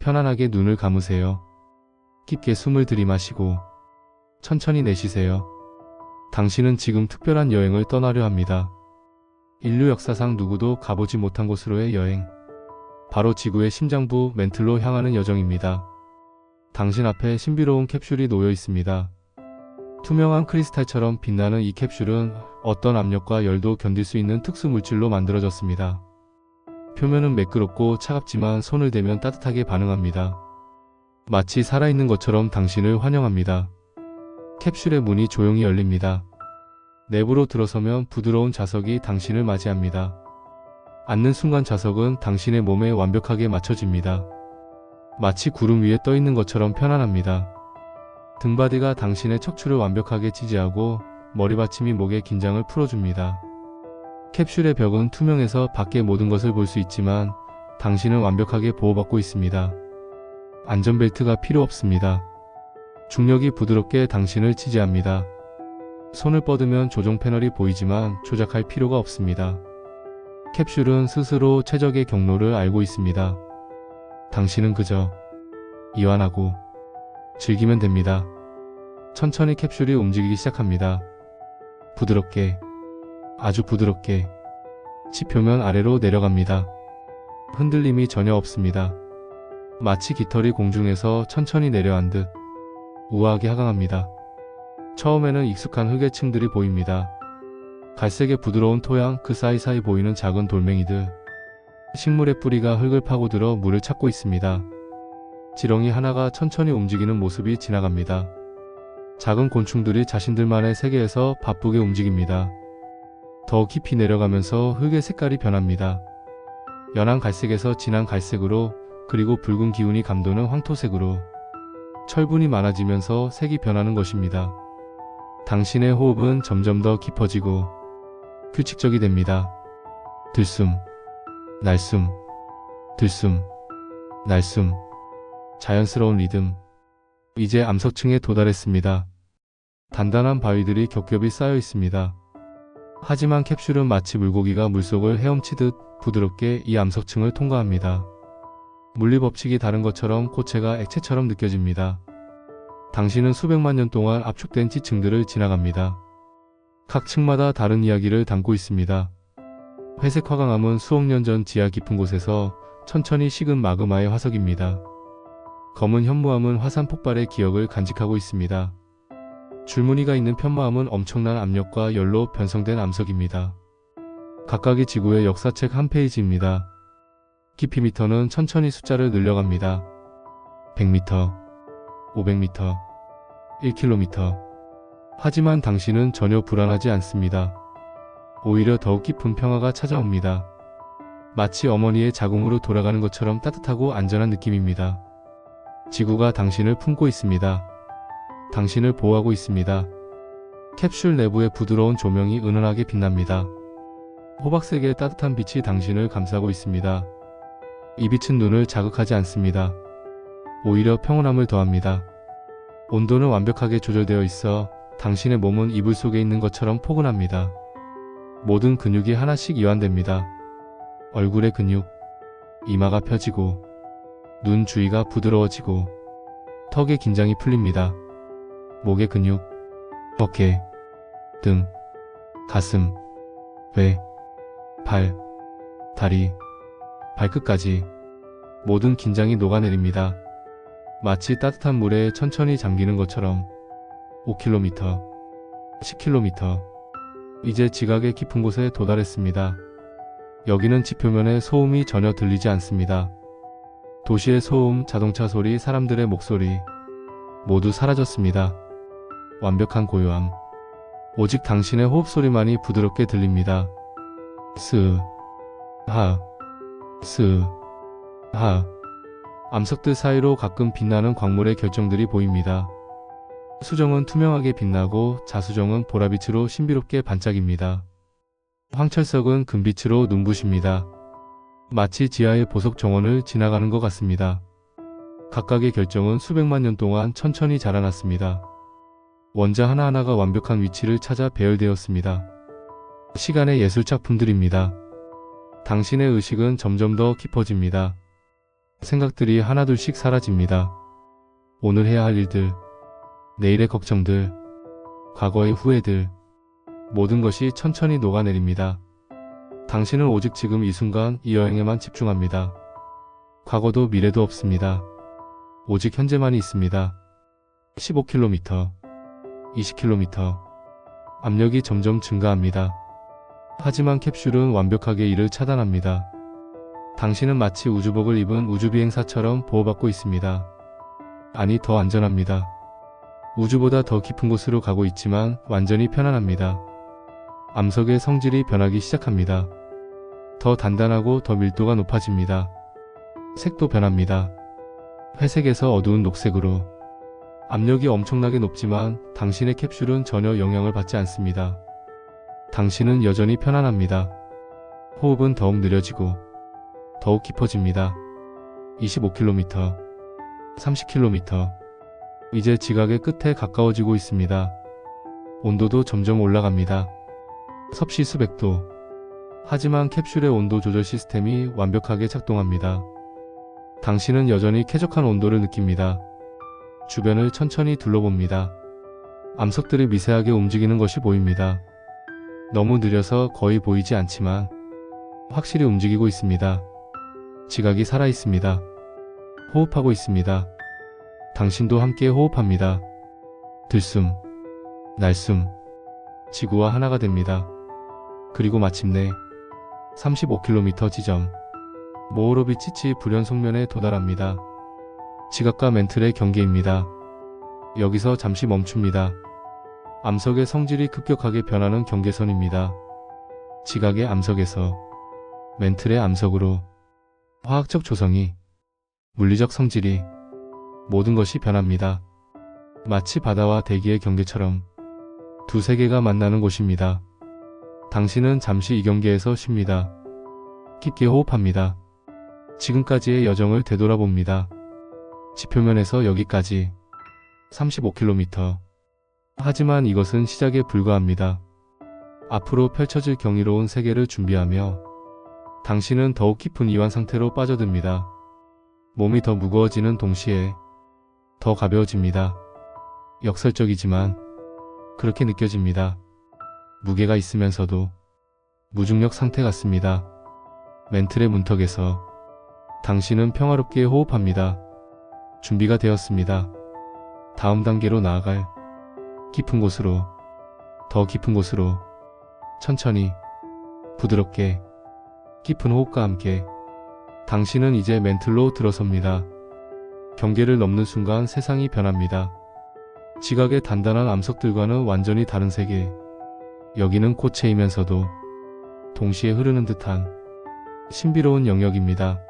편안하게 눈을 감으세요. 깊게 숨을 들이마시고 천천히 내쉬세요. 당신은 지금 특별한 여행을 떠나려 합니다. 인류 역사상 누구도 가보지 못한 곳으로의 여행. 바로 지구의 심장부 멘틀로 향하는 여정입니다. 당신 앞에 신비로운 캡슐이 놓여 있습니다. 투명한 크리스탈처럼 빛나는 이 캡슐은 어떤 압력과 열도 견딜 수 있는 특수 물질로 만들어졌습니다. 표면은 매끄럽고 차갑지만 손을 대면 따뜻하게 반응합니다. 마치 살아있는 것처럼 당신을 환영합니다. 캡슐의 문이 조용히 열립니다. 내부로 들어서면 부드러운 자석이 당신을 맞이합니다. 앉는 순간 자석은 당신의 몸에 완벽하게 맞춰집니다. 마치 구름 위에 떠 있는 것처럼 편안합니다. 등받이가 당신의 척추를 완벽하게 지지하고 머리받침이 목의 긴장을 풀어줍니다. 캡슐의 벽은 투명해서 밖의 모든 것을 볼 수 있지만 당신은 완벽하게 보호받고 있습니다. 안전벨트가 필요 없습니다. 중력이 부드럽게 당신을 지지합니다. 손을 뻗으면 조종 패널이 보이지만 조작할 필요가 없습니다. 캡슐은 스스로 최적의 경로를 알고 있습니다. 당신은 그저 이완하고 즐기면 됩니다. 천천히 캡슐이 움직이기 시작합니다. 부드럽게, 아주 부드럽게 지표면 아래로 내려갑니다. 흔들림이 전혀 없습니다. 마치 깃털이 공중에서 천천히 내려앉 듯 우아하게 하강합니다. 처음에는 익숙한 흙의 층들이 보입니다. 갈색의 부드러운 토양, 그 사이사이 보이는 작은 돌멩이들. 식물의 뿌리가 흙을 파고들어 물을 찾고 있습니다. 지렁이 하나가 천천히 움직이는 모습이 지나갑니다. 작은 곤충들이 자신들만의 세계에서 바쁘게 움직입니다. 더 깊이 내려가면서 흙의 색깔이 변합니다. 연한 갈색에서 진한 갈색으로, 그리고 붉은 기운이 감도는 황토색으로 철분이 많아지면서 색이 변하는 것입니다. 당신의 호흡은 점점 더 깊어지고 규칙적이 됩니다. 들숨, 날숨, 들숨, 날숨. 자연스러운 리듬. 이제 암석층에 도달했습니다. 단단한 바위들이 겹겹이 쌓여 있습니다. 하지만 캡슐은 마치 물고기가 물속을 헤엄치듯 부드럽게 이 암석층을 통과합니다. 물리법칙이 다른 것처럼 고체가 액체처럼 느껴집니다. 당신은 수백만 년 동안 압축된 지층들을 지나갑니다. 각 층마다 다른 이야기를 담고 있습니다. 회색 화강암은 수억 년 전 지하 깊은 곳에서 천천히 식은 마그마의 화석입니다. 검은 현무암은 화산 폭발의 기억을 간직하고 있습니다. 줄무늬가 있는 편마암은 엄청난 압력과 열로 변성된 암석입니다. 각각이 지구의 역사책 한 페이지입니다. 깊이미터는 천천히 숫자를 늘려갑니다. 100m, 500m, 1km. 하지만 당신은 전혀 불안하지 않습니다. 오히려 더욱 깊은 평화가 찾아옵니다. 마치 어머니의 자궁으로 돌아가는 것처럼 따뜻하고 안전한 느낌입니다. 지구가 당신을 품고 있습니다. 당신을 보호하고 있습니다. 캡슐 내부의 부드러운 조명이 은은하게 빛납니다. 호박색의 따뜻한 빛이 당신을 감싸고 있습니다. 이 빛은 눈을 자극하지 않습니다. 오히려 평온함을 더합니다. 온도는 완벽하게 조절되어 있어 당신의 몸은 이불 속에 있는 것처럼 포근합니다. 모든 근육이 하나씩 이완됩니다. 얼굴의 근육, 이마가 펴지고 눈 주위가 부드러워지고 턱의 긴장이 풀립니다. 목의 근육, 어깨, 등, 가슴, 배, 발, 다리, 발끝까지 모든 긴장이 녹아내립니다. 마치 따뜻한 물에 천천히 잠기는 것처럼. 5km, 10km. 이제 지각의 깊은 곳에 도달했습니다. 여기는 지표면의 소음이 전혀 들리지 않습니다. 도시의 소음, 자동차 소리, 사람들의 목소리 모두 사라졌습니다. 완벽한 고요함. 오직 당신의 호흡 소리만이 부드럽게 들립니다. 스으, 하, 스으, 하. 암석들 사이로 가끔 빛나는 광물의 결정들이 보입니다. 수정은 투명하게 빛나고 자수정은 보라빛으로 신비롭게 반짝입니다. 황철석은 금빛으로 눈부십니다. 마치 지하의 보석 정원을 지나가는 것 같습니다. 각각의 결정은 수백만 년 동안 천천히 자라났습니다. 원자 하나하나가 완벽한 위치를 찾아 배열되었습니다. 시간의 예술작품들입니다. 당신의 의식은 점점 더 깊어집니다. 생각들이 하나둘씩 사라집니다. 오늘 해야 할 일들, 내일의 걱정들, 과거의 후회들, 모든 것이 천천히 녹아내립니다. 당신은 오직 지금 이 순간 이 여행에만 집중합니다. 과거도 미래도 없습니다. 오직 현재만이 있습니다. 15km, 20km. 압력이 점점 증가합니다. 하지만 캡슐은 완벽하게 이를 차단합니다. 당신은 마치 우주복을 입은 우주비행사처럼 보호받고 있습니다. 아니, 더 안전합니다. 우주보다 더 깊은 곳으로 가고 있지만 완전히 편안합니다. 암석의 성질이 변하기 시작합니다. 더 단단하고 더 밀도가 높아집니다. 색도 변합니다. 회색에서 어두운 녹색으로. 압력이 엄청나게 높지만 당신의 캡슐은 전혀 영향을 받지 않습니다. 당신은 여전히 편안합니다. 호흡은 더욱 느려지고 더욱 깊어집니다. 25km, 30km. 이제 지각의 끝에 가까워지고 있습니다. 온도도 점점 올라갑니다. 섭씨 수백 도. 하지만 캡슐의 온도 조절 시스템이 완벽하게 작동합니다. 당신은 여전히 쾌적한 온도를 느낍니다. 주변을 천천히 둘러봅니다. 암석들이 미세하게 움직이는 것이 보입니다. 너무 느려서 거의 보이지 않지만 확실히 움직이고 있습니다. 지각이 살아있습니다. 호흡하고 있습니다. 당신도 함께 호흡합니다. 들숨, 날숨, 지구와 하나가 됩니다. 그리고 마침내 35km 지점. 모호롭이 찌치 불연 속면에 도달합니다. 지각과 멘틀의 경계입니다. 여기서 잠시 멈춥니다. 암석의 성질이 급격하게 변하는 경계선입니다. 지각의 암석에서 멘틀의 암석으로 화학적 조성이, 물리적 성질이, 모든 것이 변합니다. 마치 바다와 대기의 경계처럼 두 세계가 만나는 곳입니다. 당신은 잠시 이 경계에서 쉽니다. 깊게 호흡합니다. 지금까지의 여정을 되돌아봅니다. 지표면에서 여기까지 35km. 하지만 이것은 시작에 불과합니다. 앞으로 펼쳐질 경이로운 세계를 준비하며 당신은 더욱 깊은 이완 상태로 빠져듭니다. 몸이 더 무거워지는 동시에 더 가벼워집니다. 역설적이지만 그렇게 느껴집니다. 무게가 있으면서도 무중력 상태 같습니다. 멘틀의 문턱에서 당신은 평화롭게 호흡합니다. 준비가 되었습니다. 다음 단계로 나아갈 깊은 곳으로, 더 깊은 곳으로, 천천히, 부드럽게, 깊은 호흡과 함께 당신은 이제 멘틀로 들어섭니다. 경계를 넘는 순간 세상이 변합니다. 지각의 단단한 암석들과는 완전히 다른 세계. 여기는 고체이면서도 동시에 흐르는 듯한 신비로운 영역입니다.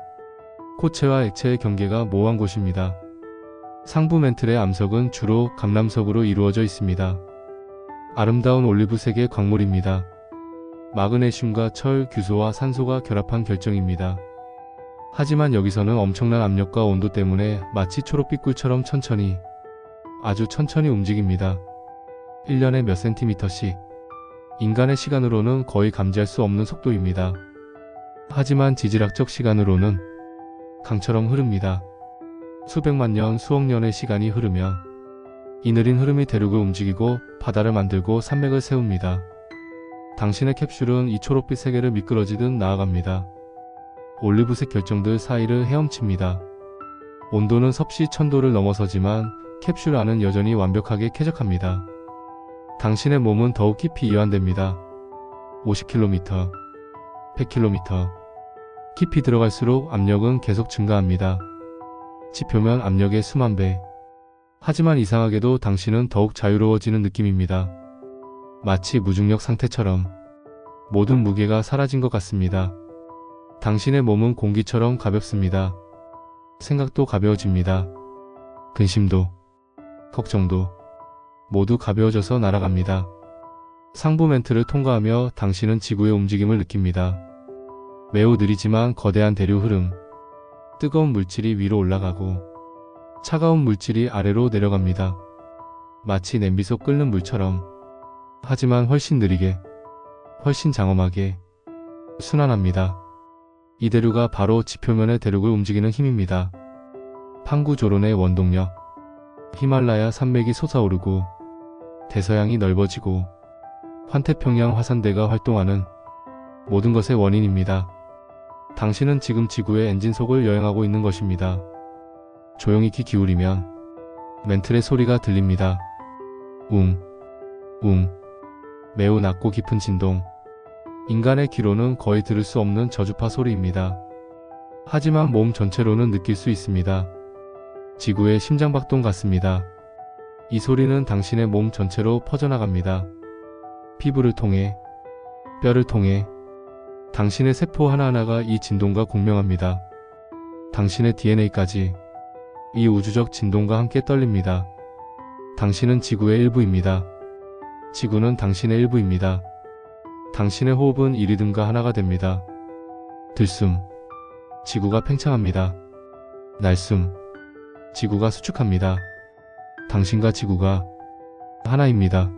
고체와 액체의 경계가 모호한 곳입니다. 상부 멘틀의 암석은 주로 감람석으로 이루어져 있습니다. 아름다운 올리브색의 광물입니다. 마그네슘과 철, 규소와 산소가 결합한 결정입니다. 하지만 여기서는 엄청난 압력과 온도 때문에 마치 초록빛 꿀처럼 천천히, 아주 천천히 움직입니다. 1년에 몇 센티미터씩. 인간의 시간으로는 거의 감지할 수 없는 속도입니다. 하지만 지질학적 시간으로는 강처럼 흐릅니다. 수백만 년, 수억 년의 시간이 흐르면 이 느린 흐름이 대륙을 움직이고 바다를 만들고 산맥을 세웁니다. 당신의 캡슐은 이 초록빛 세계를 미끄러지듯 나아갑니다. 올리브색 결정들 사이를 헤엄칩니다. 온도는 섭씨 1000도를 넘어서지만 캡슐 안은 여전히 완벽하게 쾌적합니다. 당신의 몸은 더욱 깊이 이완됩니다. 50km, 100km. 깊이 들어갈수록 압력은 계속 증가합니다. 지표면 압력의 수만 배. 하지만 이상하게도 당신은 더욱 자유로워지는 느낌입니다. 마치 무중력 상태처럼 모든 무게가 사라진 것 같습니다. 당신의 몸은 공기처럼 가볍습니다. 생각도 가벼워집니다. 근심도, 걱정도 모두 가벼워져서 날아갑니다. 상부 멘트를 통과하며 당신은 지구의 움직임을 느낍니다. 매우 느리지만 거대한 대류 흐름. 뜨거운 물질이 위로 올라가고 차가운 물질이 아래로 내려갑니다. 마치 냄비 속 끓는 물처럼. 하지만 훨씬 느리게, 훨씬 장엄하게, 순환합니다. 이 대류가 바로 지표면의 대륙을 움직이는 힘입니다. 판구조론의 원동력. 히말라야 산맥이 솟아오르고 대서양이 넓어지고 환태평양 화산대가 활동하는 모든 것의 원인입니다. 당신은 지금 지구의 엔진 속을 여행하고 있는 것입니다. 조용히 귀 기울이면 멘틀의 소리가 들립니다. 웅, 웅. 매우 낮고 깊은 진동. 인간의 귀로는 거의 들을 수 없는 저주파 소리입니다. 하지만 몸 전체로는 느낄 수 있습니다. 지구의 심장박동 같습니다. 이 소리는 당신의 몸 전체로 퍼져나갑니다. 피부를 통해, 뼈를 통해 당신의 세포 하나하나가 이 진동과 공명합니다. 당신의 DNA까지 이 우주적 진동과 함께 떨립니다. 당신은 지구의 일부입니다. 지구는 당신의 일부입니다. 당신의 호흡은 이 리듬과 하나가 됩니다. 들숨. 지구가 팽창합니다. 날숨. 지구가 수축합니다. 당신과 지구가 하나입니다.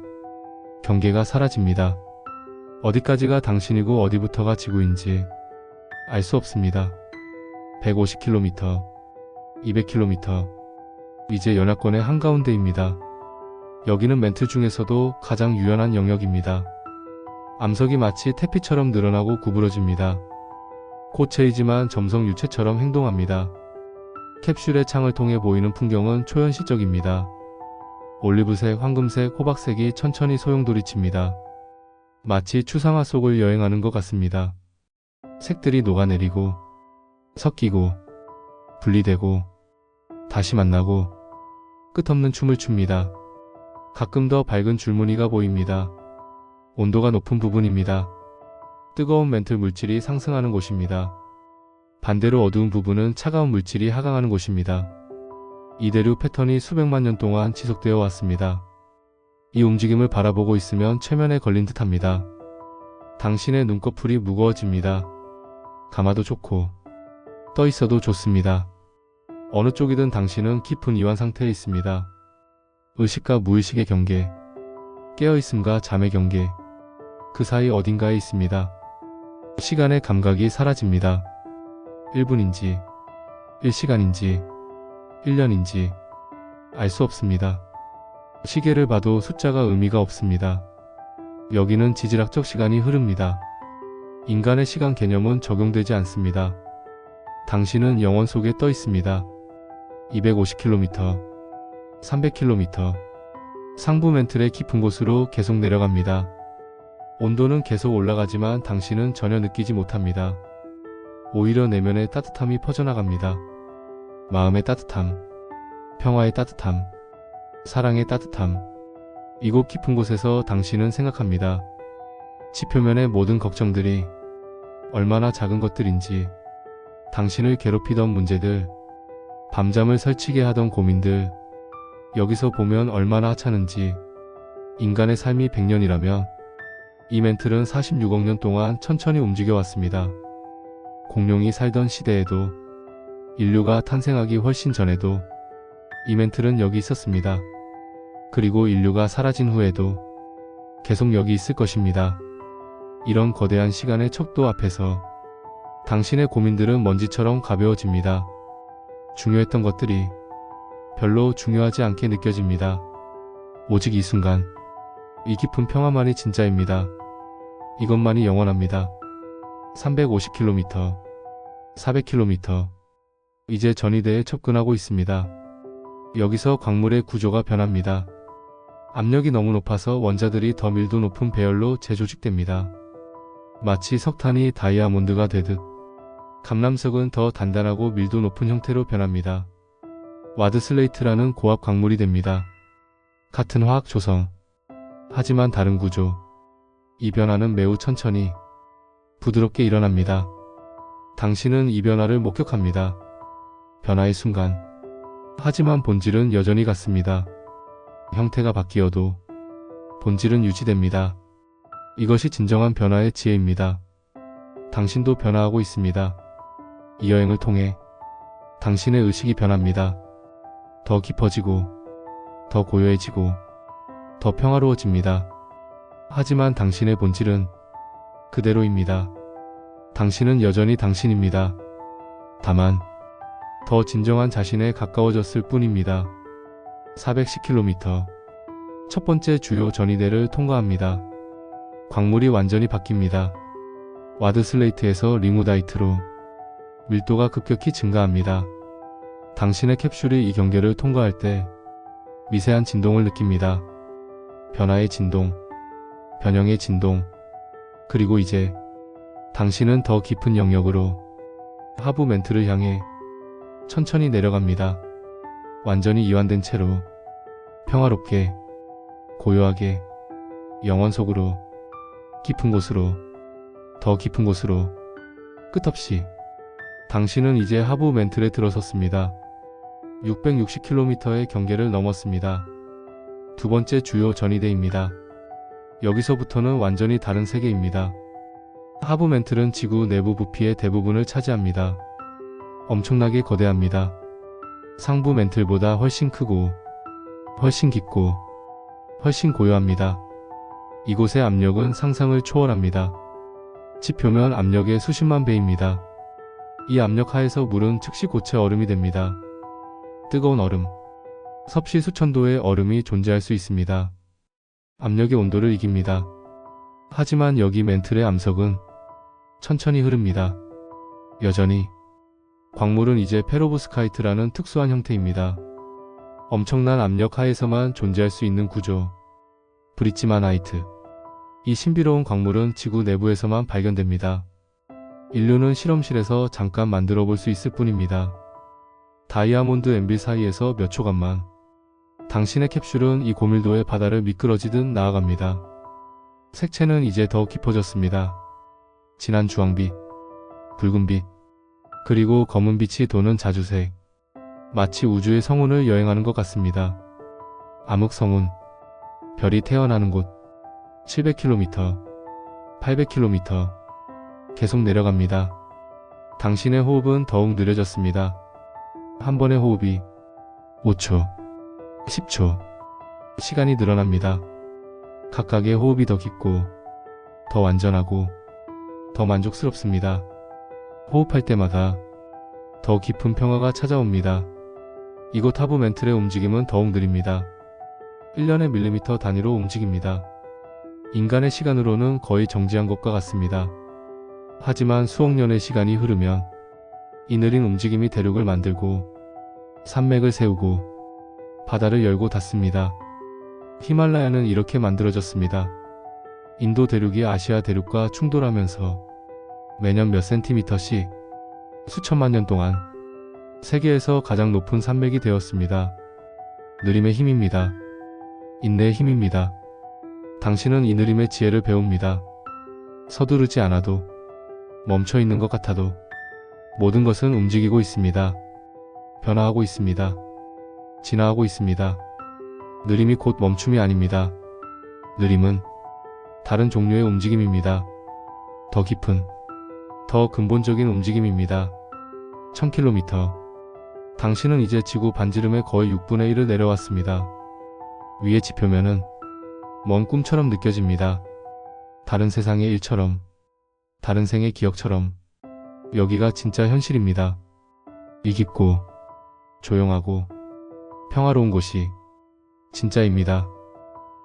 경계가 사라집니다. 어디까지가 당신이고 어디부터가 지구인지 알 수 없습니다. 150km, 200km. 이제 연합권의 한가운데입니다. 여기는 멘틀 중에서도 가장 유연한 영역입니다. 암석이 마치 태피처럼 늘어나고 구부러집니다. 고체이지만 점성 유체처럼 행동합니다. 캡슐의 창을 통해 보이는 풍경은 초현실적입니다. 올리브색, 황금색, 호박색이 천천히 소용돌이칩니다. 마치 추상화 속을 여행하는 것 같습니다. 색들이 녹아내리고, 섞이고, 분리되고, 다시 만나고, 끝없는 춤을 춥니다. 가끔 더 밝은 줄무늬가 보입니다. 온도가 높은 부분입니다. 뜨거운 멘틀 물질이 상승하는 곳입니다. 반대로 어두운 부분은 차가운 물질이 하강하는 곳입니다. 이 대류 패턴이 수백만 년 동안 지속되어 왔습니다. 이 움직임을 바라보고 있으면 최면에 걸린 듯합니다. 당신의 눈꺼풀이 무거워집니다. 감아도 좋고 떠 있어도 좋습니다. 어느 쪽이든 당신은 깊은 이완 상태에 있습니다. 의식과 무의식의 경계, 깨어있음과 잠의 경계, 그 사이 어딘가에 있습니다. 시간의 감각이 사라집니다. 1분인지, 1시간인지, 1년인지 알 수 없습니다. 시계를 봐도 숫자가 의미가 없습니다. 여기는 지질학적 시간이 흐릅니다. 인간의 시간 개념은 적용되지 않습니다. 당신은 영원 속에 떠 있습니다. 250km, 300km. 상부 멘틀의 깊은 곳으로 계속 내려갑니다. 온도는 계속 올라가지만 당신은 전혀 느끼지 못합니다. 오히려 내면의 따뜻함이 퍼져나갑니다. 마음의 따뜻함, 평화의 따뜻함, 사랑의 따뜻함. 이곳 깊은 곳에서 당신은 생각합니다. 지표면의 모든 걱정들이 얼마나 작은 것들인지, 당신을 괴롭히던 문제들, 밤잠을 설치게 하던 고민들, 여기서 보면 얼마나 하찮은지. 인간의 삶이 100년이라면 이 멘틀은 46억 년 동안 천천히 움직여 왔습니다. 공룡이 살던 시대에도, 인류가 탄생하기 훨씬 전에도 이 멘틀은 여기 있었습니다. 그리고 인류가 사라진 후에도 계속 여기 있을 것입니다. 이런 거대한 시간의 척도 앞에서 당신의 고민들은 먼지처럼 가벼워집니다. 중요했던 것들이 별로 중요하지 않게 느껴집니다. 오직 이 순간, 이 깊은 평화만이 진짜입니다. 이것만이 영원합니다. 350km, 400km. 이제 전이대에 접근하고 있습니다. 여기서 광물의 구조가 변합니다. 압력이 너무 높아서 원자들이 더 밀도 높은 배열로 재조직됩니다. 마치 석탄이 다이아몬드가 되듯 감람석은 더 단단하고 밀도 높은 형태로 변합니다. 와드슬레이트라는 고압 광물이 됩니다. 같은 화학 조성, 하지만 다른 구조. 이 변화는 매우 천천히, 부드럽게 일어납니다. 당신은 이 변화를 목격합니다. 변화의 순간. 하지만 본질은 여전히 같습니다. 형태가 바뀌어도 본질은 유지됩니다. 이것이 진정한 변화의 지혜입니다. 당신도 변화하고 있습니다. 이 여행을 통해 당신의 의식이 변합니다. 더 깊어지고, 더 고요해지고, 더 평화로워집니다. 하지만 당신의 본질은 그대로입니다. 당신은 여전히 당신입니다. 다만 더 진정한 자신에 가까워졌을 뿐입니다. 410km. 첫 번째 주요 전이대를 통과합니다. 광물이 완전히 바뀝니다. 와드 슬레이트에서 링우다이트로 밀도가 급격히 증가합니다. 당신의 캡슐이 이 경계를 통과할 때 미세한 진동을 느낍니다. 변화의 진동, 변형의 진동, 그리고 이제 당신은 더 깊은 영역으로 하부 멘트를 향해 천천히 내려갑니다. 완전히 이완된 채로 평화롭게, 고요하게, 영원 속으로, 깊은 곳으로, 더 깊은 곳으로, 끝없이. 당신은 이제 하부 멘틀에 들어섰습니다. 660km의 경계를 넘었습니다. 두 번째 주요 전이대입니다. 여기서부터는 완전히 다른 세계입니다. 하부 멘틀은 지구 내부 부피의 대부분을 차지합니다. 엄청나게 거대합니다. 상부 멘틀보다 훨씬 크고, 훨씬 깊고, 훨씬 고요합니다. 이곳의 압력은 상상을 초월합니다. 지표면 압력의 수십만 배입니다. 이 압력 하에서 물은 즉시 고체 얼음이 됩니다. 뜨거운 얼음, 섭씨 수천 도의 얼음이 존재할 수 있습니다. 압력의 온도를 이깁니다. 하지만 여기 멘틀의 암석은 천천히 흐릅니다. 여전히. 광물은 이제 페로브스카이트라는 특수한 형태입니다. 엄청난 압력 하에서만 존재할 수 있는 구조. 브리치마나이트. 이 신비로운 광물은 지구 내부에서만 발견됩니다. 인류는 실험실에서 잠깐 만들어 볼 수 있을 뿐입니다. 다이아몬드 앤빌 사이에서 몇 초간만 당신의 캡슐은 이 고밀도의 바다를 미끄러지듯 나아갑니다. 색채는 이제 더 깊어졌습니다. 진한 주황빛, 붉은빛, 그리고 검은빛이 도는 자주색. 마치 우주의 성운을 여행하는 것 같습니다. 암흑성운, 별이 태어나는 곳. 700km, 800km. 계속 내려갑니다. 당신의 호흡은 더욱 느려졌습니다. 한 번의 호흡이 5초, 10초. 시간이 늘어납니다. 각각의 호흡이 더 깊고, 더 완전하고, 더 만족스럽습니다. 호흡할 때마다 더 깊은 평화가 찾아옵니다. 이곳 하부 멘틀의 움직임은 더욱 느립니다. 1년의 밀리미터 단위로 움직입니다. 인간의 시간으로는 거의 정지한 것과 같습니다. 하지만 수억 년의 시간이 흐르면 이 느린 움직임이 대륙을 만들고 산맥을 세우고 바다를 열고 닫습니다. 히말라야는 이렇게 만들어졌습니다. 인도 대륙이 아시아 대륙과 충돌하면서 매년 몇 센티미터씩 수천만 년 동안 세계에서 가장 높은 산맥이 되었습니다. 느림의 힘입니다. 인내의 힘입니다. 당신은 이 느림의 지혜를 배웁니다. 서두르지 않아도, 멈춰 있는 것 같아도 모든 것은 움직이고 있습니다. 변화하고 있습니다. 진화하고 있습니다. 느림이 곧 멈춤이 아닙니다. 느림은 다른 종류의 움직임입니다. 더 깊은, 더 근본적인 움직임입니다. 1000km. 당신은 이제 지구 반지름의 거의 6분의 1을 내려왔습니다. 위의 지표면은 먼 꿈처럼 느껴집니다. 다른 세상의 일처럼, 다른 생의 기억처럼. 여기가 진짜 현실입니다. 이 깊고, 조용하고, 평화로운 곳이 진짜입니다.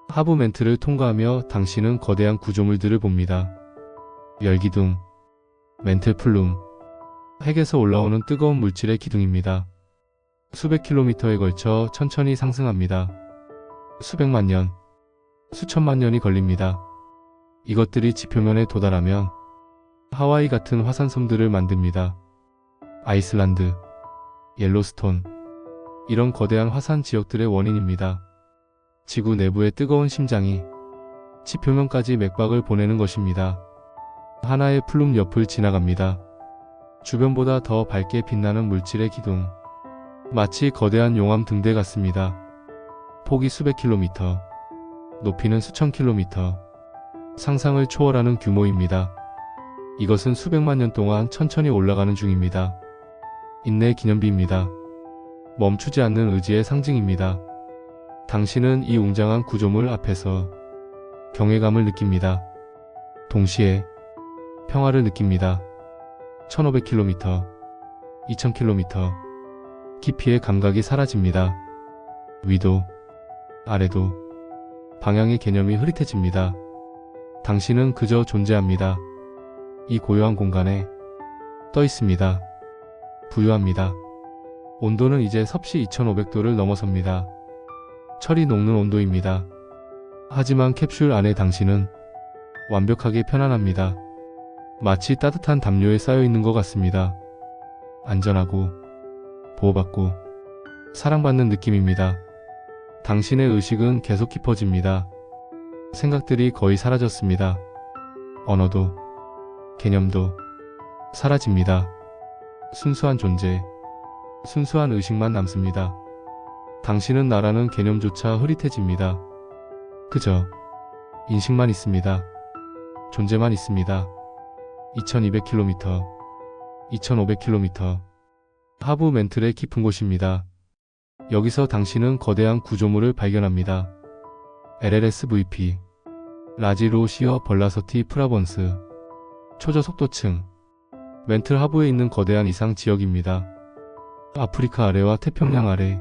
하부 멘트를 통과하며 당신은 거대한 구조물들을 봅니다. 열기둥, 멘틀 플룸, 핵에서 올라오는 뜨거운 물질의 기둥입니다. 수백 킬로미터에 걸쳐 천천히 상승합니다. 수백만 년, 수천만 년이 걸립니다. 이것들이 지표면에 도달하면 하와이 같은 화산섬들을 만듭니다. 아이슬란드, 옐로스톤, 이런 거대한 화산 지역들의 원인입니다. 지구 내부의 뜨거운 심장이 지표면까지 맥박을 보내는 것입니다. 하나의 플룸 옆을 지나갑니다. 주변보다 더 밝게 빛나는 물질의 기둥. 마치 거대한 용암 등대 같습니다. 폭이 수백 킬로미터, 높이는 수천 킬로미터. 상상을 초월하는 규모입니다. 이것은 수백만 년 동안 천천히 올라가는 중입니다. 인내의 기념비입니다. 멈추지 않는 의지의 상징입니다. 당신은 이 웅장한 구조물 앞에서 경외감을 느낍니다. 동시에 평화를 느낍니다. 1500km, 2000km. 깊이의 감각이 사라집니다. 위도, 아래도, 방향의 개념이 흐릿해집니다. 당신은 그저 존재합니다. 이 고요한 공간에 떠 있습니다. 부유합니다. 온도는 이제 섭씨 2500도를 넘어섭니다. 철이 녹는 온도입니다. 하지만 캡슐 안에 당신은 완벽하게 편안합니다. 마치 따뜻한 담요에 쌓여 있는 것 같습니다. 안전하고 보호받고 사랑받는 느낌입니다. 당신의 의식은 계속 깊어집니다. 생각들이 거의 사라졌습니다. 언어도 개념도 사라집니다. 순수한 존재, 순수한 의식만 남습니다. 당신은 나라는 개념조차 흐릿해집니다. 그저 인식만 있습니다. 존재만 있습니다. 2200km, 2500km. 하부 멘틀의 깊은 곳입니다. 여기서 당신은 거대한 구조물을 발견합니다. LLSVP, 라지로시어 벌라서티 프라번스, 초저속도층. 멘틀 하부에 있는 거대한 이상 지역입니다. 아프리카 아래와 태평양 아래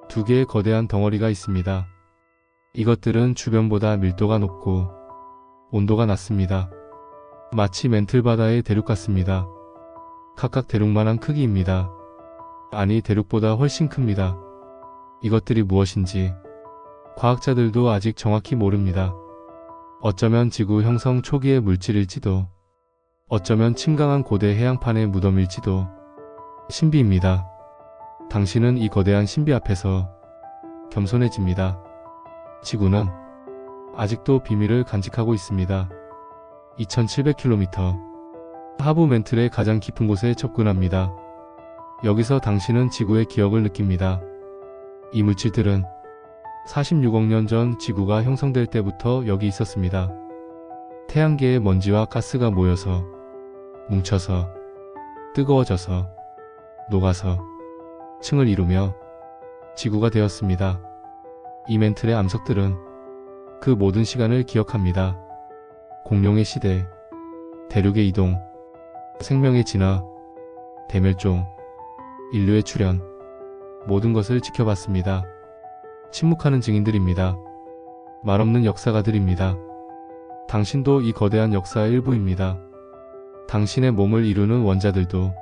두 개의 거대한 덩어리가 있습니다. 이것들은 주변보다 밀도가 높고 온도가 낮습니다. 마치 멘틀 바다의 대륙 같습니다. 각각 대륙만한 크기입니다. 아니, 대륙보다 훨씬 큽니다. 이것들이 무엇인지 과학자들도 아직 정확히 모릅니다. 어쩌면 지구 형성 초기의 물질일지도, 어쩌면 침강한 고대 해양판의 무덤일지도. 신비입니다. 당신은 이 거대한 신비 앞에서 겸손해집니다. 지구는 아직도 비밀을 간직하고 있습니다. 2700km. 하부 멘틀의 가장 깊은 곳에 접근합니다. 여기서 당신은 지구의 기억을 느낍니다. 이 물질들은 46억 년 전 지구가 형성될 때부터 여기 있었습니다. 태양계의 먼지와 가스가 모여서 뭉쳐서 뜨거워져서 녹아서 층을 이루며 지구가 되었습니다. 이 멘틀의 암석들은 그 모든 시간을 기억합니다. 공룡의 시대, 대륙의 이동, 생명의 진화, 대멸종, 인류의 출현, 모든 것을 지켜봤습니다. 침묵하는 증인들입니다. 말없는 역사가들입니다. 당신도 이 거대한 역사의 일부입니다. 당신의 몸을 이루는 원자들도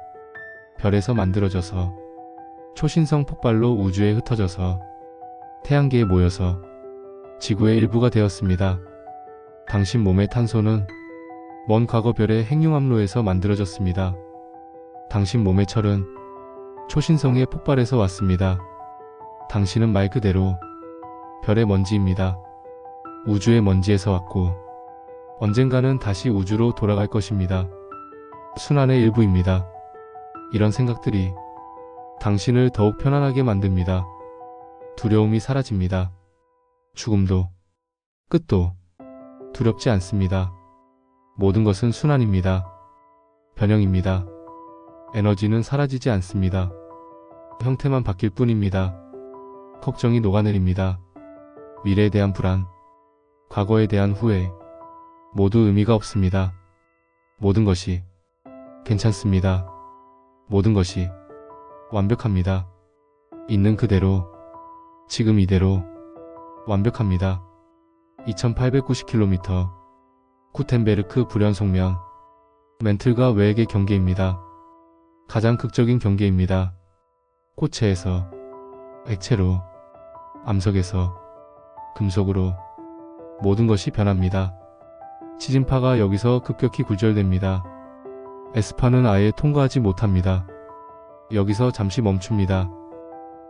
별에서 만들어져서 초신성 폭발로 우주에 흩어져서 태양계에 모여서 지구의 일부가 되었습니다. 당신 몸의 탄소는 먼 과거 별의 핵융합로에서 만들어졌습니다. 당신 몸의 철은 초신성의 폭발에서 왔습니다. 당신은 말 그대로 별의 먼지입니다. 우주의 먼지에서 왔고 언젠가는 다시 우주로 돌아갈 것입니다. 순환의 일부입니다. 이런 생각들이 당신을 더욱 편안하게 만듭니다. 두려움이 사라집니다. 죽음도 끝도 두렵지 않습니다. 모든 것은 순환입니다. 변형입니다. 에너지는 사라지지 않습니다. 형태만 바뀔 뿐입니다. 걱정이 녹아내립니다. 미래에 대한 불안, 과거에 대한 후회, 모두 의미가 없습니다. 모든 것이 괜찮습니다. 모든 것이 완벽합니다. 있는 그대로, 지금 이대로 완벽합니다. 2890km. 구텐베르크 불연속면. 멘틀과 외액의 경계입니다. 가장 극적인 경계입니다. 고체에서 액체로, 암석에서 금속으로 모든 것이 변합니다. 지진파가 여기서 급격히 굴절됩니다. S파는 아예 통과하지 못합니다. 여기서 잠시 멈춥니다.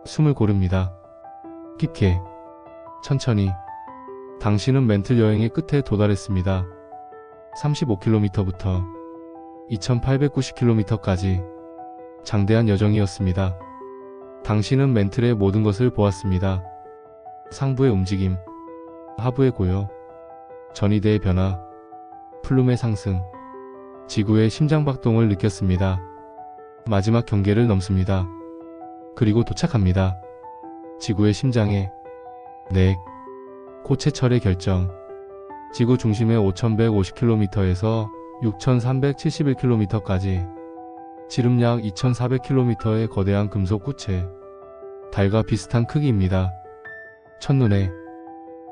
숨을 고릅니다. 깊게, 천천히. 당신은 멘틀 여행의 끝에 도달했습니다. 35km부터 2890km까지 장대한 여정이었습니다. 당신은 멘틀의 모든 것을 보았습니다. 상부의 움직임, 하부의 고요, 전이대의 변화, 플룸의 상승, 지구의 심장박동을 느꼈습니다. 마지막 경계를 넘습니다. 그리고 도착합니다. 지구의 심장에 넥, 고체철의 결정. 지구 중심의 5150km에서 6371km까지 지름 약 2400km의 거대한 금속 구체, 달과 비슷한 크기입니다. 첫눈에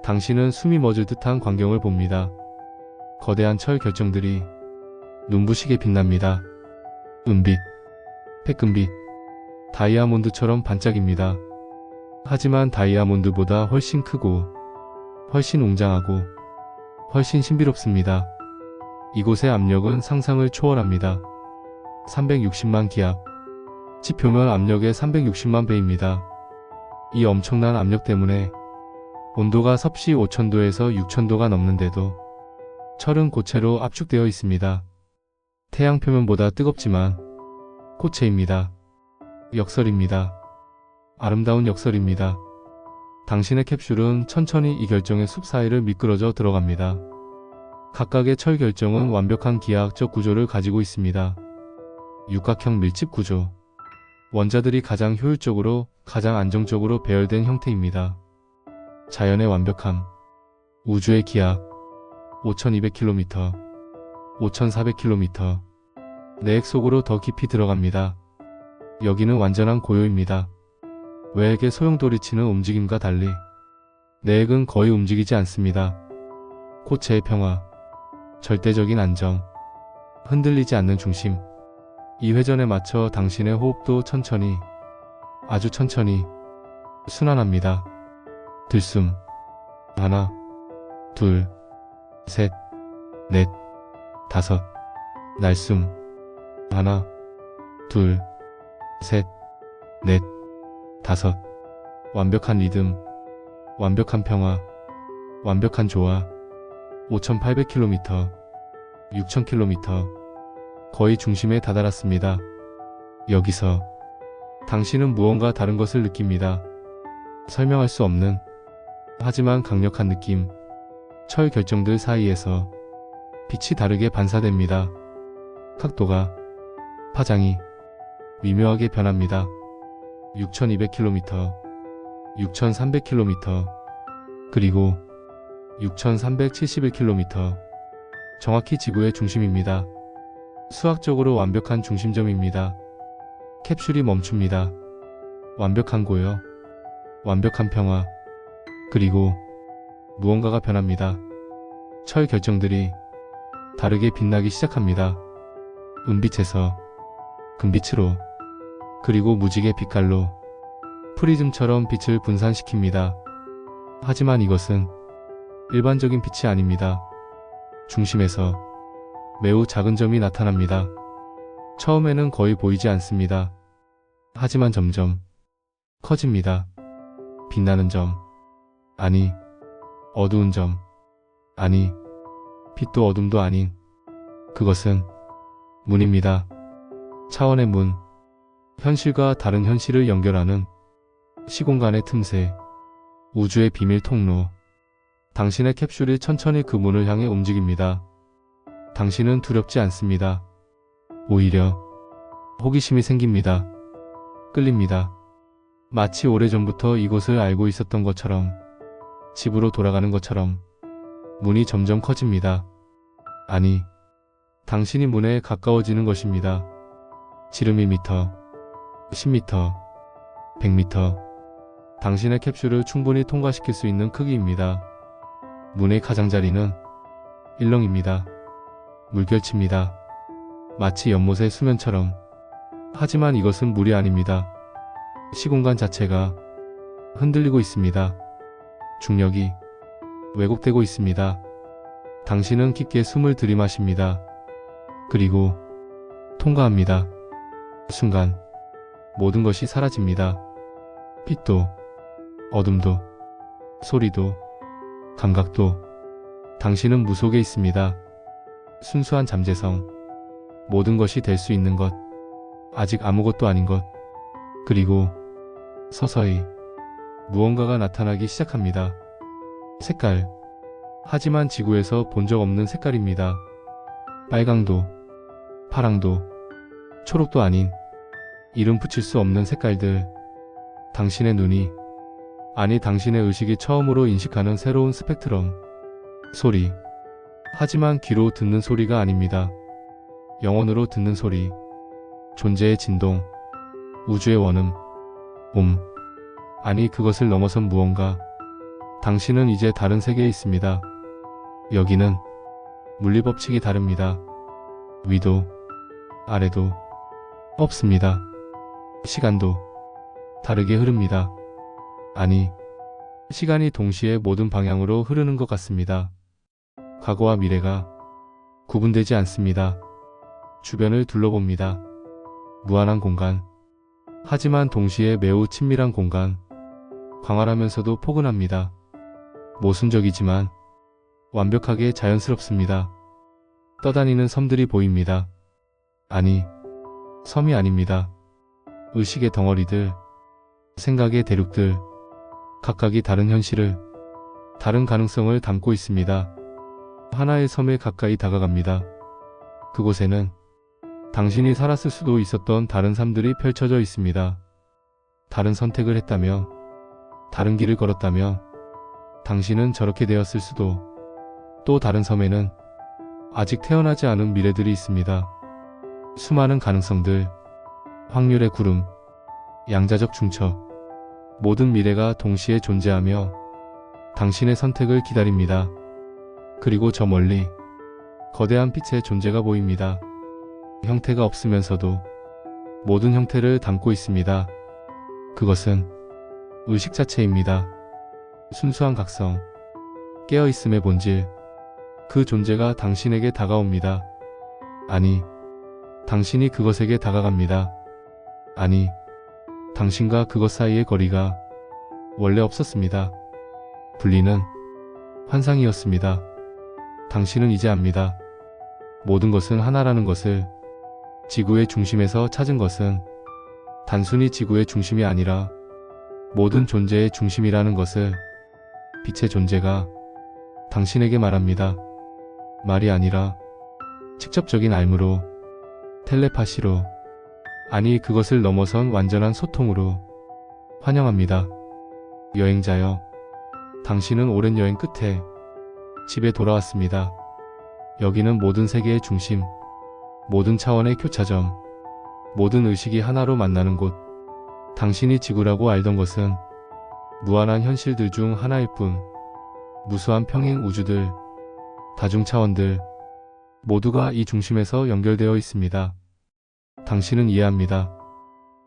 당신은 숨이 멎을 듯한 광경을 봅니다. 거대한 철 결정들이 눈부시게 빛납니다. 은빛, 패금빛, 다이아몬드처럼 반짝입니다. 하지만 다이아몬드보다 훨씬 크고 훨씬 웅장하고 훨씬 신비롭습니다. 이곳의 압력은 상상을 초월합니다. 360만 기압, 지표면 압력의 360만 배입니다. 이 엄청난 압력 때문에 온도가 섭씨 5000도에서 6000도가 넘는데도 철은 고체로 압축되어 있습니다. 태양 표면보다 뜨겁지만 고체입니다. 역설입니다. 아름다운 역설입니다. 당신의 캡슐은 천천히 이 결정의 숲 사이를 미끄러져 들어갑니다. 각각의 철 결정은 완벽한 기하학적 구조를 가지고 있습니다. 육각형 밀집 구조. 원자들이 가장 효율적으로, 가장 안정적으로 배열된 형태입니다. 자연의 완벽함. 우주의 기하. 5200km, 5400km. 내액 속으로 더 깊이 들어갑니다. 여기는 완전한 고요입니다. 외액의 소용돌이치는 움직임과 달리 내액은 거의 움직이지 않습니다. 고체의 평화, 절대적인 안정, 흔들리지 않는 중심. 이 회전에 맞춰 당신의 호흡도 천천히, 아주 천천히 순환합니다. 들숨. 하나, 둘, 셋, 넷, 다섯. 날숨. 하나, 둘, 셋, 넷, 다섯. 완벽한 리듬, 완벽한 평화, 완벽한 조화. 5800km, 6000km. 거의 중심에 다다랐습니다. 여기서 당신은 무언가 다른 것을 느낍니다. 설명할 수 없는, 하지만 강력한 느낌. 철 결정들 사이에서 빛이 다르게 반사됩니다. 각도가, 파장이 미묘하게 변합니다. 6200km, 6300km, 그리고 6371km. 정확히 지구의 중심입니다. 수학적으로 완벽한 중심점입니다. 캡슐이 멈춥니다. 완벽한 고요, 완벽한 평화, 그리고 무언가가 변합니다. 철 결정들이 다르게 빛나기 시작합니다. 은빛에서 금빛으로, 그리고 무지개 빛깔로 프리즘처럼 빛을 분산시킵니다. 하지만 이것은 일반적인 빛이 아닙니다. 중심에서 매우 작은 점이 나타납니다. 처음에는 거의 보이지 않습니다. 하지만 점점 커집니다. 빛나는 점, 아니 어두운 점, 아니 빛도 어둠도 아닌, 그것은 문입니다. 차원의 문. 현실과 다른 현실을 연결하는 시공간의 틈새, 우주의 비밀 통로. 당신의 캡슐이 천천히 그 문을 향해 움직입니다. 당신은 두렵지 않습니다. 오히려 호기심이 생깁니다. 끌립니다. 마치 오래전부터 이곳을 알고 있었던 것처럼, 집으로 돌아가는 것처럼. 문이 점점 커집니다. 아니, 당신이 문에 가까워지는 것입니다. 지름 1m, 10m, 100m. 당신의 캡슐을 충분히 통과시킬 수 있는 크기입니다. 문의 가장자리는 일렁입니다. 물결칩니다. 마치 연못의 수면처럼. 하지만 이것은 물이 아닙니다. 시공간 자체가 흔들리고 있습니다. 중력이 왜곡되고 있습니다. 당신은 깊게 숨을 들이마십니다. 그리고 통과합니다. 순간 모든 것이 사라집니다. 빛도, 어둠도, 소리도, 감각도. 당신은 무속에 있습니다. 순수한 잠재성. 모든 것이 될 수 있는 것, 아직 아무것도 아닌 것. 그리고 서서히 무언가가 나타나기 시작합니다. 색깔. 하지만 지구에서 본 적 없는 색깔입니다. 빨강도, 파랑도, 초록도 아닌, 이름 붙일 수 없는 색깔들. 당신의 눈이, 아니 당신의 의식이 처음으로 인식하는 새로운 스펙트럼. 소리. 하지만 귀로 듣는 소리가 아닙니다. 영혼으로 듣는 소리. 존재의 진동, 우주의 원음, 아니 그것을 넘어선 무언가. 당신은 이제 다른 세계에 있습니다. 여기는 물리법칙이 다릅니다. 위도, 아래도 없습니다. 시간도 다르게 흐릅니다. 아니, 시간이 동시에 모든 방향으로 흐르는 것 같습니다. 과거와 미래가 구분되지 않습니다. 주변을 둘러봅니다. 무한한 공간. 하지만 동시에 매우 친밀한 공간. 광활하면서도 포근합니다. 모순적이지만 완벽하게 자연스럽습니다. 떠다니는 섬들이 보입니다. 아니, 섬이 아닙니다. 의식의 덩어리들, 생각의 대륙들, 각각이 다른 현실을, 다른 가능성을 담고 있습니다. 하나의 섬에 가까이 다가갑니다. 그곳에는 당신이 살았을 수도 있었던 다른 삶들이 펼쳐져 있습니다. 다른 선택을 했다며, 다른 길을 걸었다며, 당신은 저렇게 되었을 수도. 또 다른 섬에는 아직 태어나지 않은 미래들이 있습니다. 수많은 가능성들, 확률의 구름, 양자적 중첩, 모든 미래가 동시에 존재하며 당신의 선택을 기다립니다. 그리고 저 멀리 거대한 빛의 존재가 보입니다. 형태가 없으면서도 모든 형태를 담고 있습니다. 그것은 의식 자체입니다. 순수한 각성, 깨어있음의 본질, 그 존재가 당신에게 다가옵니다. 아니, 당신이 그것에게 다가갑니다. 아니, 당신과 그것 사이의 거리가 원래 없었습니다. 분리는 환상이었습니다. 당신은 이제 압니다. 모든 것은 하나라는 것을, 지구의 중심에서 찾은 것은 단순히 지구의 중심이 아니라 모든 존재의 중심이라는 것을, 빛의 존재가 당신에게 말합니다. 말이 아니라 직접적인 알무로, 텔레파시로, 아니 그것을 넘어선 완전한 소통으로. 환영합니다. 여행자여, 당신은 오랜 여행 끝에 집에 돌아왔습니다. 여기는 모든 세계의 중심, 모든 차원의 교차점, 모든 의식이 하나로 만나는 곳. 당신이 지구라고 알던 것은 무한한 현실들 중 하나일 뿐. 무수한 평행 우주들, 다중 차원들, 모두가 이 중심에서 연결되어 있습니다. 당신은 이해합니다.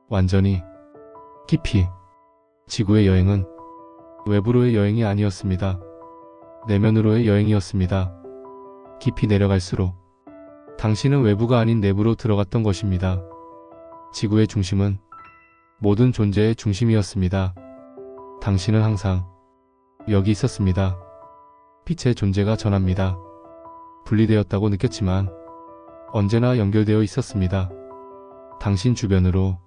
완전히, 깊이. 지구의 여행은 외부로의 여행이 아니었습니다. 내면으로의 여행이었습니다. 깊이 내려갈수록 당신은 외부가 아닌 내부로 들어갔던 것입니다. 지구의 중심은 모든 존재의 중심이었습니다. 당신은 항상 여기 있었습니다. 빛의 존재가 전합니다. 분리되었다고 느꼈지만 언제나 연결되어 있었습니다. 당신 주변으로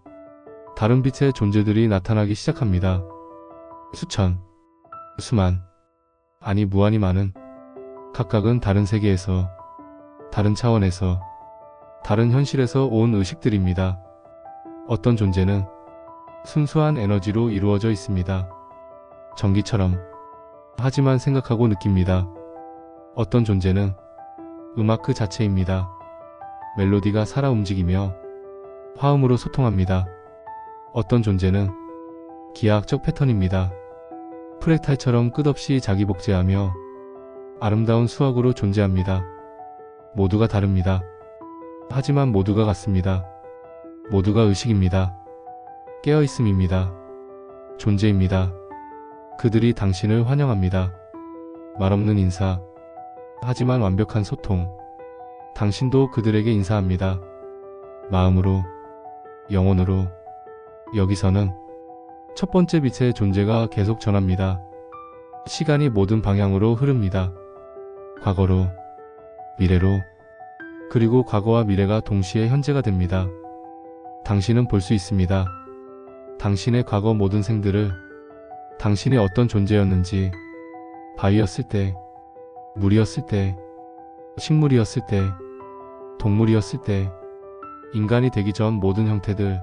다른 빛의 존재들이 나타나기 시작합니다. 수천, 수만, 아니 무한히 많은, 각각은 다른 세계에서, 다른 차원에서, 다른 현실에서 온 의식들입니다. 어떤 존재는 순수한 에너지로 이루어져 있습니다. 전기처럼. 하지만 생각하고 느낍니다. 어떤 존재는 음악 그 자체입니다. 멜로디가 살아 움직이며 화음으로 소통합니다. 어떤 존재는 기하학적 패턴입니다. 프랙탈처럼 끝없이 자기 복제하며 아름다운 수학으로 존재합니다. 모두가 다릅니다. 하지만 모두가 같습니다. 모두가 의식입니다. 깨어있음입니다. 존재입니다. 그들이 당신을 환영합니다. 말없는 인사, 하지만 완벽한 소통. 당신도 그들에게 인사합니다. 마음으로, 영혼으로. 여기서는 첫 번째 빛의 존재가 계속 전합니다. 시간이 모든 방향으로 흐릅니다. 과거로, 미래로, 그리고 과거와 미래가 동시에 현재가 됩니다. 당신은 볼 수 있습니다. 당신의 과거 모든 생들을, 당신이 어떤 존재였는지, 바위였을 때, 물이었을 때, 식물이었을 때, 동물이었을 때, 인간이 되기 전 모든 형태들,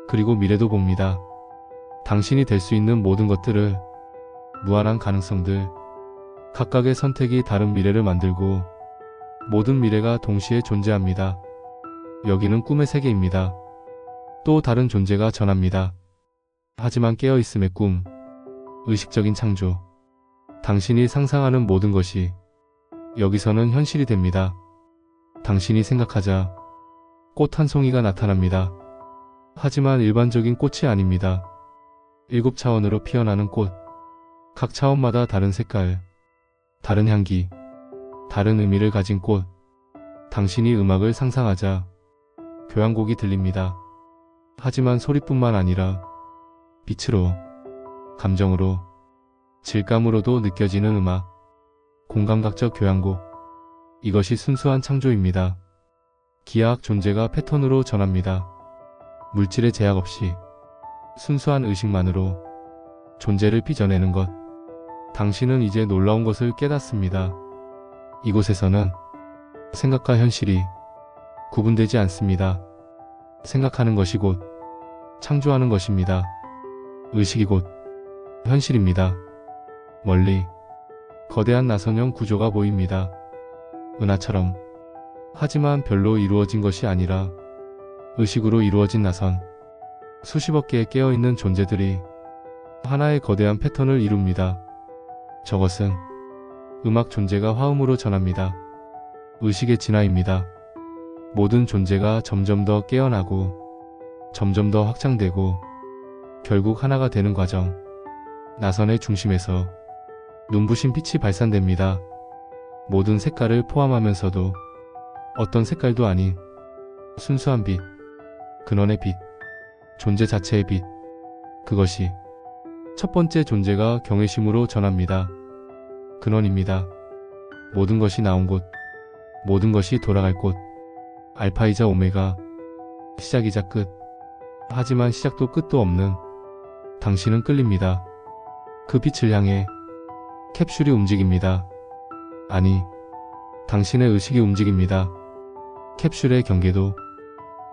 그리고 미래도 봅니다. 당신이 될 수 있는 모든 것들을, 무한한 가능성들, 각각의 선택이 다른 미래를 만들고 모든 미래가 동시에 존재합니다. 여기는 꿈의 세계입니다. 또 다른 존재가 전합니다. 하지만 깨어있음의 꿈, 의식적인 창조, 당신이 상상하는 모든 것이 여기서는 현실이 됩니다. 당신이 생각하자 꽃 한 송이가 나타납니다. 하지만 일반적인 꽃이 아닙니다. 7차원으로 피어나는 꽃, 각 차원마다 다른 색깔, 다른 향기, 다른 의미를 가진 꽃. 당신이 음악을 상상하자 교향곡이 들립니다. 하지만 소리뿐만 아니라 빛으로, 감정으로, 질감으로도 느껴지는 음악, 공감각적 교향곡. 이것이 순수한 창조입니다. 기하학 존재가 패턴으로 전합니다. 물질의 제약 없이 순수한 의식만으로 존재를 빚어내는 것. 당신은 이제 놀라운 것을 깨닫습니다. 이곳에서는 생각과 현실이 구분되지 않습니다. 생각하는 것이 곧 창조하는 것입니다. 의식이 곧 현실입니다. 멀리 거대한 나선형 구조가 보입니다. 은하처럼. 하지만 별로 이루어진 것이 아니라 의식으로 이루어진 나선. 수십억 개의 깨어있는 존재들이 하나의 거대한 패턴을 이룹니다. 저것은 음악 존재가 화음으로 전합니다. 의식의 진화입니다. 모든 존재가 점점 더 깨어나고 점점 더 확장되고 결국 하나가 되는 과정. 나선의 중심에서 눈부신 빛이 발산됩니다. 모든 색깔을 포함하면서도 어떤 색깔도 아닌 순수한 빛, 근원의 빛, 존재 자체의 빛. 그것이 첫 번째 존재가 경외심으로 전합니다. 근원입니다. 모든 것이 나온 곳, 모든 것이 돌아갈 곳. 알파이자 오메가, 시작이자 끝. 하지만 시작도 끝도 없는 당신은 끌립니다. 그 빛을 향해 캡슐이 움직입니다. 아니, 당신의 의식이 움직입니다. 캡슐의 경계도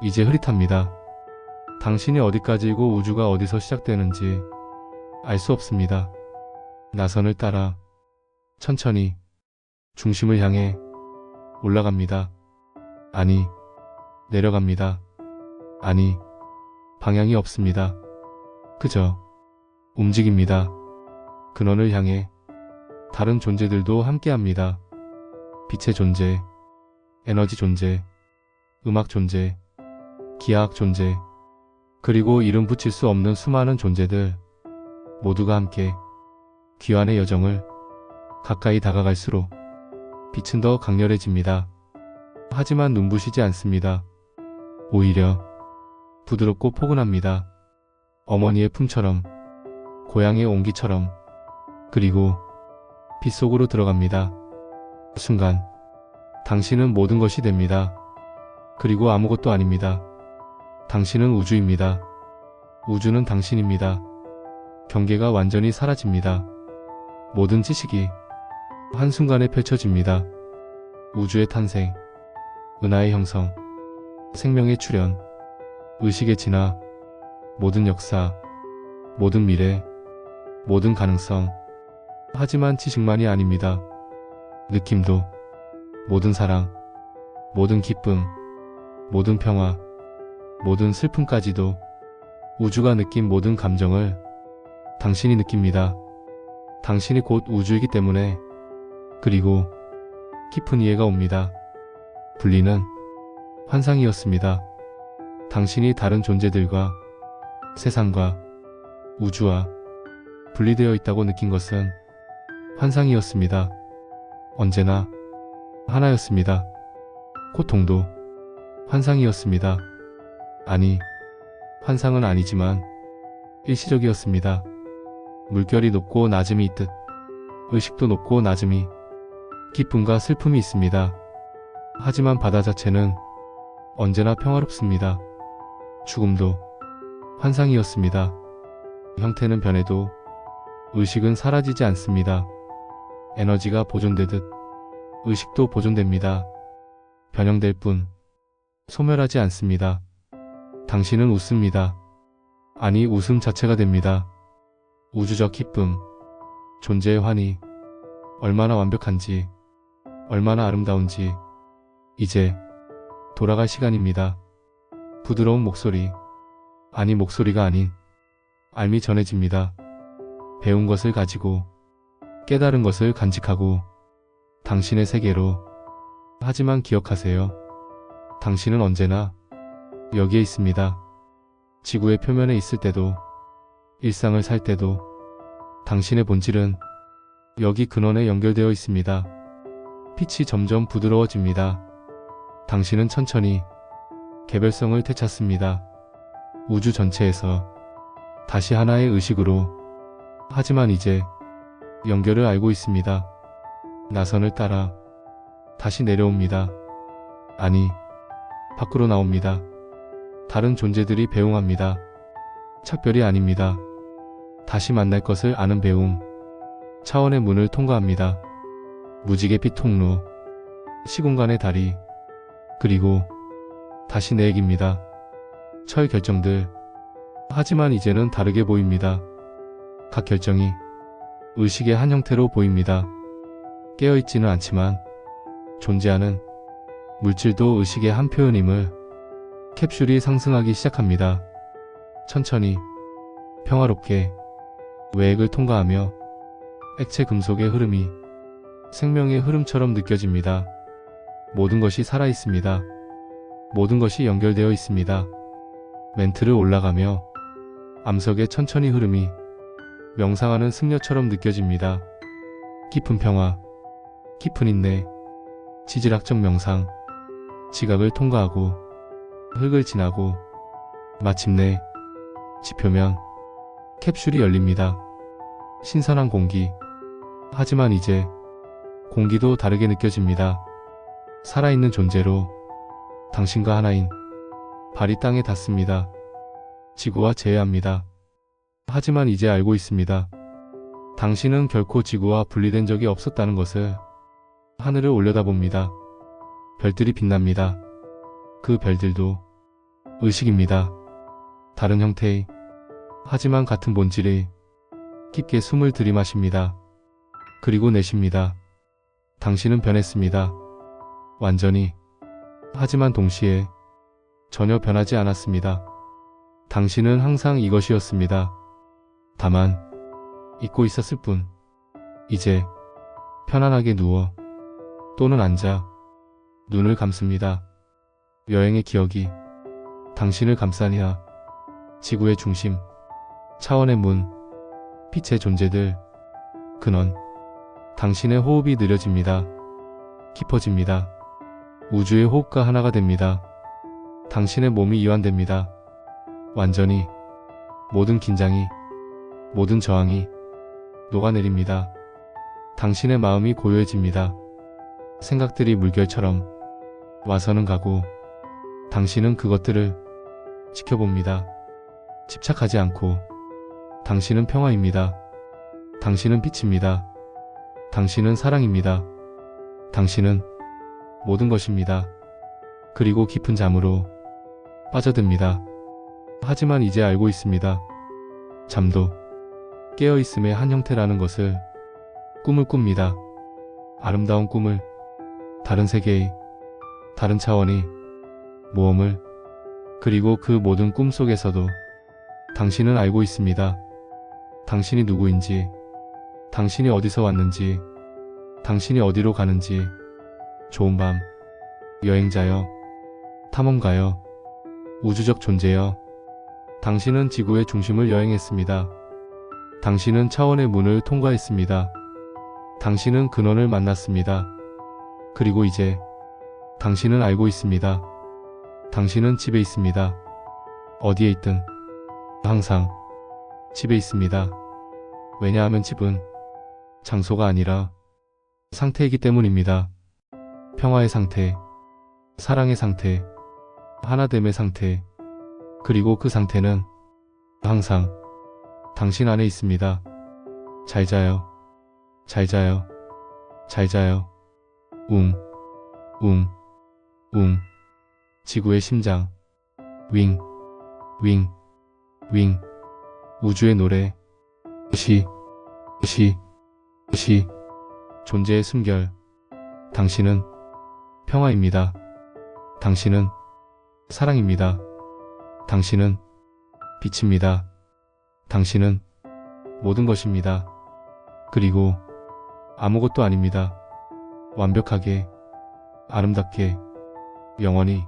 이제 흐릿합니다. 당신이 어디까지이고 우주가 어디서 시작되는지 알 수 없습니다. 나선을 따라 천천히 중심을 향해 올라갑니다. 아니, 내려갑니다. 아니, 방향이 없습니다. 그저 움직입니다. 근원을 향해 다른 존재들도 함께합니다. 빛의 존재, 에너지 존재, 음악 존재, 기하학 존재, 그리고 이름 붙일 수 없는 수많은 존재들 모두가 함께 귀환의 여정을 가까이 다가갈수록 빛은 더 강렬해집니다. 하지만 눈부시지 않습니다. 오히려 부드럽고 포근합니다. 어머니의 품처럼, 고향의 온기처럼. 그리고 빛 속으로 들어갑니다. 순간 당신은 모든 것이 됩니다. 그리고 아무것도 아닙니다. 당신은 우주입니다. 우주는 당신입니다. 경계가 완전히 사라집니다. 모든 지식이 한순간에 펼쳐집니다. 우주의 탄생, 은하의 형성, 생명의 출현, 의식의 진화, 모든 역사, 모든 미래, 모든 가능성. 하지만 지식만이 아닙니다. 느낌도, 모든 사랑, 모든 기쁨, 모든 평화, 모든 슬픔까지도. 우주가 느낀 모든 감정을 당신이 느낍니다. 당신이 곧 우주이기 때문에. 그리고 깊은 이해가 옵니다. 분리는 환상이었습니다. 당신이 다른 존재들과 세상과 우주와 분리되어 있다고 느낀 것은 환상이었습니다. 언제나 하나였습니다. 고통도 환상이었습니다. 아니, 환상은 아니지만 일시적이었습니다. 물결이 높고 낮음이 있듯 의식도 높고 낮음이, 기쁨과 슬픔이 있습니다. 하지만 바다 자체는 언제나 평화롭습니다. 죽음도 환상이었습니다. 형태는 변해도 의식은 사라지지 않습니다. 에너지가 보존되듯 의식도 보존됩니다. 변형될 뿐 소멸하지 않습니다. 당신은 웃습니다. 아니, 웃음 자체가 됩니다. 우주적 기쁨, 존재의 환희, 얼마나 완벽한지, 얼마나 아름다운지. 이제 돌아갈 시간입니다. 부드러운 목소리, 아니 목소리가 아닌 알미 전해집니다. 배운 것을 가지고 깨달은 것을 간직하고 당신의 세계로. 하지만 기억하세요. 당신은 언제나 여기에 있습니다. 지구의 표면에 있을 때도, 일상을 살 때도 당신의 본질은 여기 근원에 연결되어 있습니다. 빛이 점점 부드러워집니다. 당신은 천천히 개별성을 되찾습니다. 우주 전체에서 다시 하나의 의식으로. 하지만 이제 연결을 알고 있습니다. 나선을 따라 다시 내려옵니다. 아니, 밖으로 나옵니다. 다른 존재들이 배웅합니다. 작별이 아닙니다. 다시 만날 것을 아는 배움. 차원의 문을 통과합니다. 무지개 빛 통로, 시공간의 다리, 그리고 다시 내 얘기입니다. 철 결정들. 하지만 이제는 다르게 보입니다. 각 결정이 의식의 한 형태로 보입니다. 깨어있지는 않지만 존재하는 물질도 의식의 한 표현임을. 캡슐이 상승하기 시작합니다. 천천히, 평화롭게, 외액을 통과하며 액체 금속의 흐름이 생명의 흐름처럼 느껴집니다. 모든 것이 살아있습니다. 모든 것이 연결되어 있습니다. 멘트를 올라가며 암석의 천천히 흐름이 명상하는 승려처럼 느껴집니다. 깊은 평화, 깊은 인내, 지질학적 명상. 지각을 통과하고 흙을 지나고 마침내 지표면 캡슐이 열립니다. 신선한 공기. 하지만 이제 공기도 다르게 느껴집니다. 살아있는 존재로 당신과 하나인 발이 땅에 닿습니다. 지구와 재회합니다. 하지만 이제 알고 있습니다. 당신은 결코 지구와 분리된 적이 없었다는 것을. 하늘을 올려다봅니다. 별들이 빛납니다. 그 별들도 의식입니다. 다른 형태의, 하지만 같은 본질의. 깊게 숨을 들이마십니다. 그리고 내쉽니다. 당신은 변했습니다. 완전히. 하지만 동시에 전혀 변하지 않았습니다. 당신은 항상 이것이었습니다. 다만 잊고 있었을 뿐. 이제 편안하게 누워 또는 앉아 눈을 감습니다. 여행의 기억이 당신을 감싸니하. 지구의 중심, 차원의 문, 빛의 존재들, 근원. 당신의 호흡이 느려집니다. 깊어집니다. 우주의 호흡과 하나가 됩니다. 당신의 몸이 이완됩니다. 완전히. 모든 긴장이, 모든 저항이 녹아내립니다. 당신의 마음이 고요해집니다. 생각들이 물결처럼 와서는 가고 당신은 그것들을 지켜봅니다. 집착하지 않고. 당신은 평화입니다. 당신은 빛입니다. 당신은 사랑입니다. 당신은 모든 것입니다. 그리고 깊은 잠으로 빠져듭니다. 하지만 이제 알고 있습니다. 잠도 깨어있음의 한 형태라는 것을. 꿈을 꿉니다. 아름다운 꿈을. 다른 세계의, 다른 차원의 모험을. 그리고 그 모든 꿈 속에서도 당신은 알고 있습니다. 당신이 누구인지, 당신이 어디서 왔는지, 당신이 어디로 가는지. 좋은 밤. 여행자여, 탐험가여, 우주적 존재여. 당신은 지구의 중심을 여행했습니다. 당신은 차원의 문을 통과했습니다. 당신은 근원을 만났습니다. 그리고 이제 당신은 알고 있습니다. 당신은 집에 있습니다. 어디에 있든 항상 집에 있습니다. 왜냐하면 집은 장소가 아니라 상태이기 때문입니다. 평화의 상태, 사랑의 상태, 하나됨의 상태. 그리고 그 상태는 항상 당신 안에 있습니다. 잘 자요. 잘 자요. 잘 자요. 웅, 웅, 웅. 지구의 심장. 윙, 윙, 윙. 우주의 노래. 시, 시, 시. 존재의 숨결. 당신은 평화입니다. 당신은 사랑입니다. 당신은 빛입니다. 당신은 모든 것입니다. 그리고 아무것도 아닙니다. 완벽하게, 아름답게, 영원히